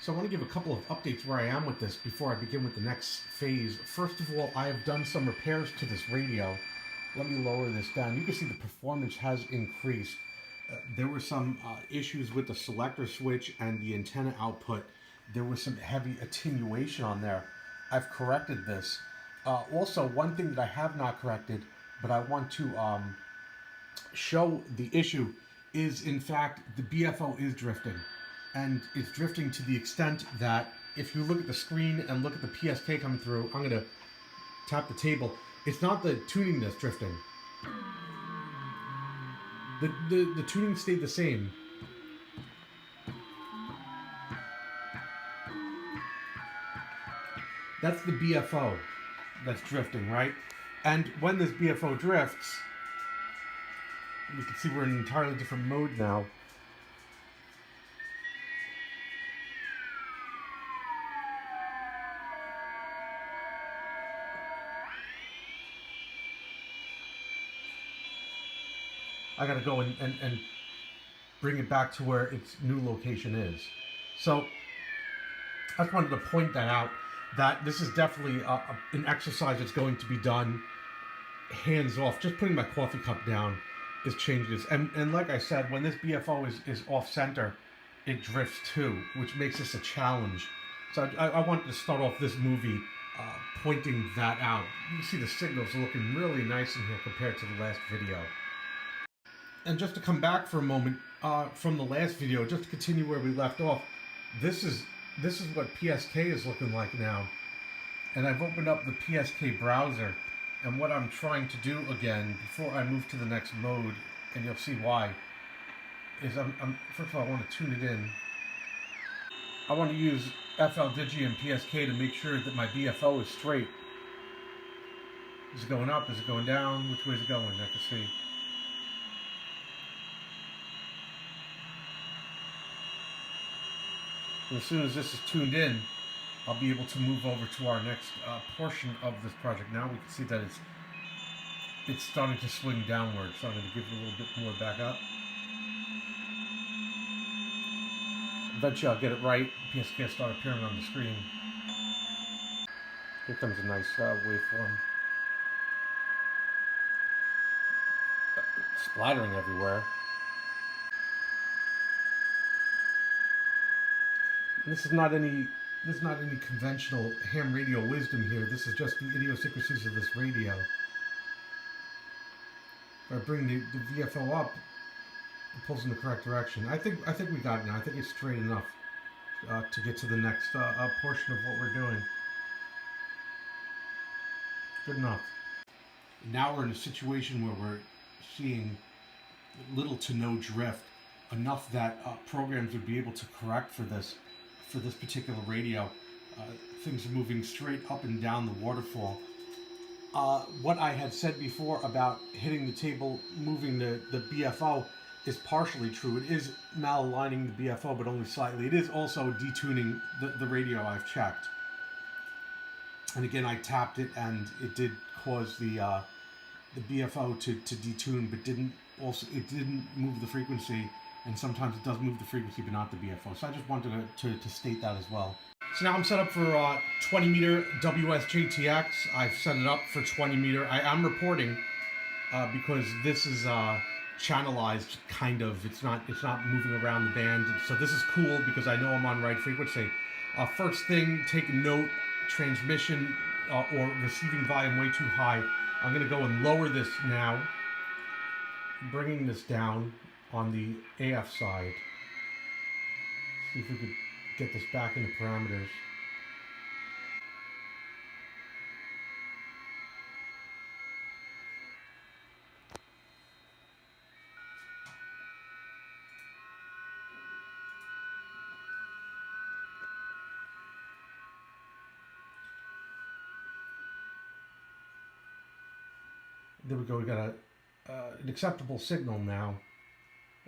So I want to give a couple of updates where I am with this before I begin with the next phase. First of all, I have done some repairs to this radio. Let me lower this down. You can see the performance has increased. There were some issues with the selector switch and the antenna output. There was some heavy attenuation on there. I've corrected this. Also, one thing that I have not corrected, but I want to show the issue, is in fact the BFO is drifting. And it's drifting to the extent that if you look at the screen and look at the PSK coming through, I'm going to tap the table. It's not the tuning that's drifting. The tuning stayed the same. That's the BFO that's drifting, right? And when this BFO drifts, you can see we're in an entirely different mode now. I gotta go and bring it back to where its new location is. So I just wanted to point that out, that this is definitely an exercise that's going to be done hands off. Just putting my coffee cup down is changing this. And like I said, when this BFO is off center, it drifts too, which makes this a challenge. So I wanted to start off this movie pointing that out. You can see the signals are looking really nice in here compared to the last video. And just to come back for a moment from the last video, just to continue where we left off, this is what PSK is looking like now. And I've opened up the PSK browser, and what I'm trying to do again before I move to the next mode, and you'll see why, is first of all I want to tune it in. I want to use FLDIGI and PSK to make sure that my BFO is straight. Is it going up? Is it going down? Which way is it going? I can see. And as soon as this is tuned in, I'll be able to move over to our next portion of this project. Now we can see that it's starting to swing downward, so I'm going to give it a little bit more back up. Eventually I'll get it right. PSK will start appearing on the screen. Here comes a nice waveform. Splattering everywhere. This is not any conventional ham radio wisdom here. This is just the idiosyncrasies of this radio. If I bring the VFO up, it pulls in the correct direction. I think we got it now. I think it's straight enough to get to the next portion of what we're doing. Good enough. Now we're in a situation where we're seeing little to no drift, enough that programs would be able to correct for this particular radio. Things are moving straight up and down the waterfall. What I had said before about hitting the table, moving the BFO, is partially true. It is malaligning the BFO, but only slightly. It is also detuning the radio. I've checked. And again, I tapped it, and it did cause the BFO to detune, but it didn't move the frequency. And sometimes it does move the frequency, but not the BFO. So I just wanted to state that as well. So now I'm set up for 20 meter WSJTX. I've set it up for 20 meter. I'm reporting because this is channelized, kind of. It's not moving around the band. So this is cool because I know I'm on right frequency. First thing, take note, transmission or receiving volume way too high. I'm going to go and lower this now, bringing this down on the AF side. See if we could get this back into parameters. There we go. We got an acceptable signal now,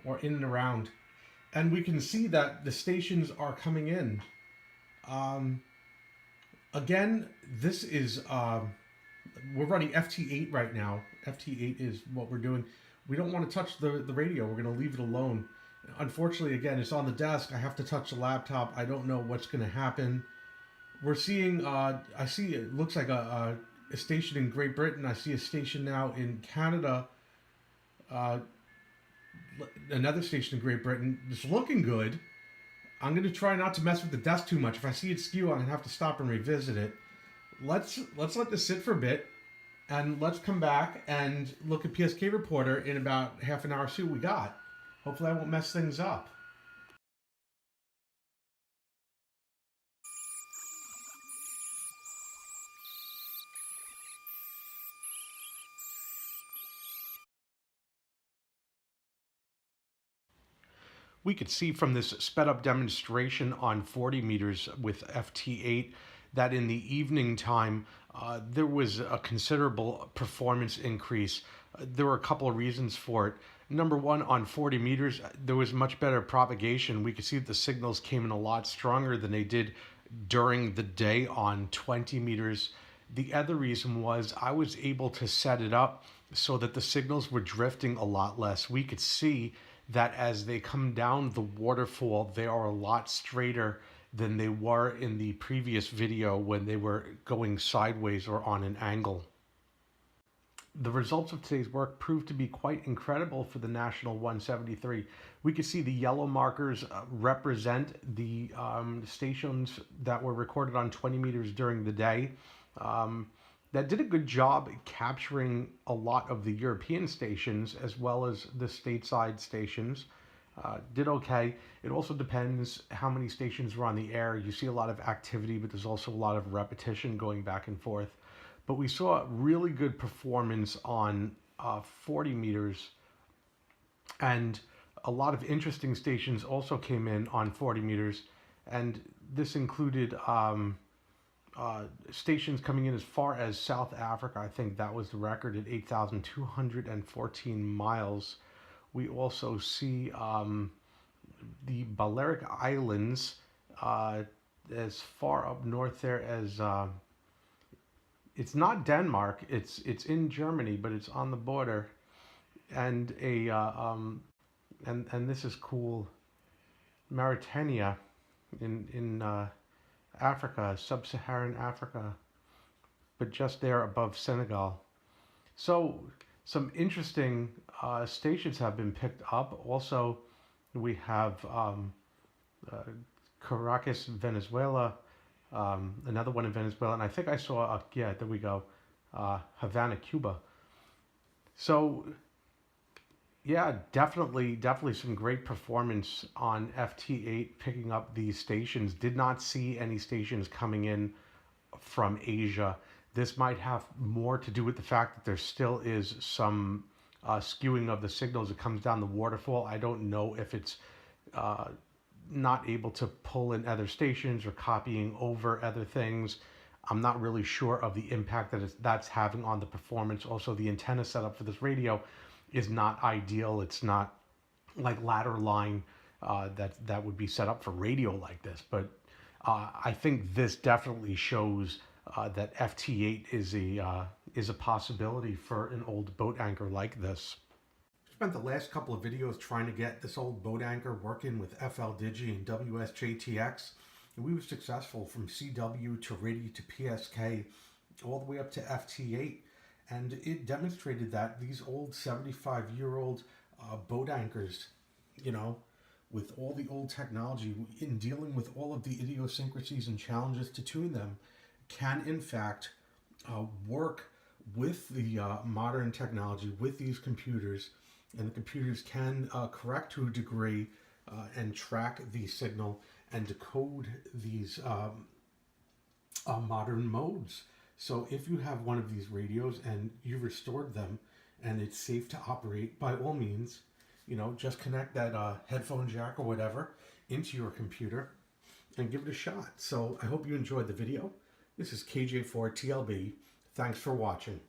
or in and around, and we can see that the stations are coming in. Again, this is we're running FT8 right now. FT8 is what we're doing. We don't want to touch the radio. We're going to leave it alone. Unfortunately, again, it's on the desk. I have to touch the laptop. I don't know what's going to happen. We're seeing, I see it looks like a station in Great Britain. I see a station now in Canada, uh, another station in Great Britain. It's looking good. I'm going to try not to mess with the desk too much. If I see it skew, I'm going to have to stop and revisit it. Let's let this sit for a bit, and let's come back and look at PSK Reporter in about half an hour, see what we got. Hopefully I won't mess things up. We could see from this sped up demonstration on 40 meters with FT8 that in the evening time there was a considerable performance increase. There were a couple of reasons for it. Number one, on 40 meters, there was much better propagation. We could see that the signals came in a lot stronger than they did during the day on 20 meters. The other reason was I was able to set it up so that the signals were drifting a lot less. We could see that as they come down the waterfall, they are a lot straighter than they were in the previous video when they were going sideways or on an angle. The results of today's work proved to be quite incredible for the National 173. We could see the yellow markers represent the stations that were recorded on 20 meters during the day. That did a good job capturing a lot of the European stations as well as the stateside stations. Did okay. It also depends how many stations were on the air. You see a lot of activity, but there's also a lot of repetition going back and forth. But we saw really good performance on 40 meters, and a lot of interesting stations also came in on 40 meters, and this included stations coming in as far as South Africa. I think that was the record at 8,214 miles. We also see the Balearic Islands as far up north there as it's not Denmark. It's in Germany, but it's on the border, and and this is cool. Mauritania in Africa, sub-Saharan Africa, but just there above Senegal. So some interesting stations have been picked up. Also, we have Caracas, Venezuela, another one in Venezuela, and I think I saw, yeah, there we go, Havana, Cuba. So, yeah, definitely some great performance on FT8 picking up these stations. Did not see any stations coming in from Asia. This might have more to do with the fact that there still is some skewing of the signals. It comes down the waterfall. I don't know if it's not able to pull in other stations or copying over other things. I'm not really sure of the impact that that's having on the performance. Also, the antenna setup for this radio is not ideal. It's not like ladder line that would be set up for radio like this. But I think this definitely shows that FT8 is a possibility for an old boat anchor like this. Spent the last couple of videos trying to get this old boat anchor working with FLDIGI and WSJTX, and we were successful from CW to radio to PSK all the way up to FT8, and it demonstrated that these old 75-year-old boat anchors, you know, with all the old technology, in dealing with all of the idiosyncrasies and challenges to tune them, can in fact work with the modern technology, with these computers, and the computers can correct to a degree and track the signal and decode these modern modes. So if you have one of these radios and you restored them and it's safe to operate, by all means, you know, just connect that headphone jack or whatever into your computer and give it a shot. So I hope you enjoyed the video. This is KJ4TLB. Thanks for watching.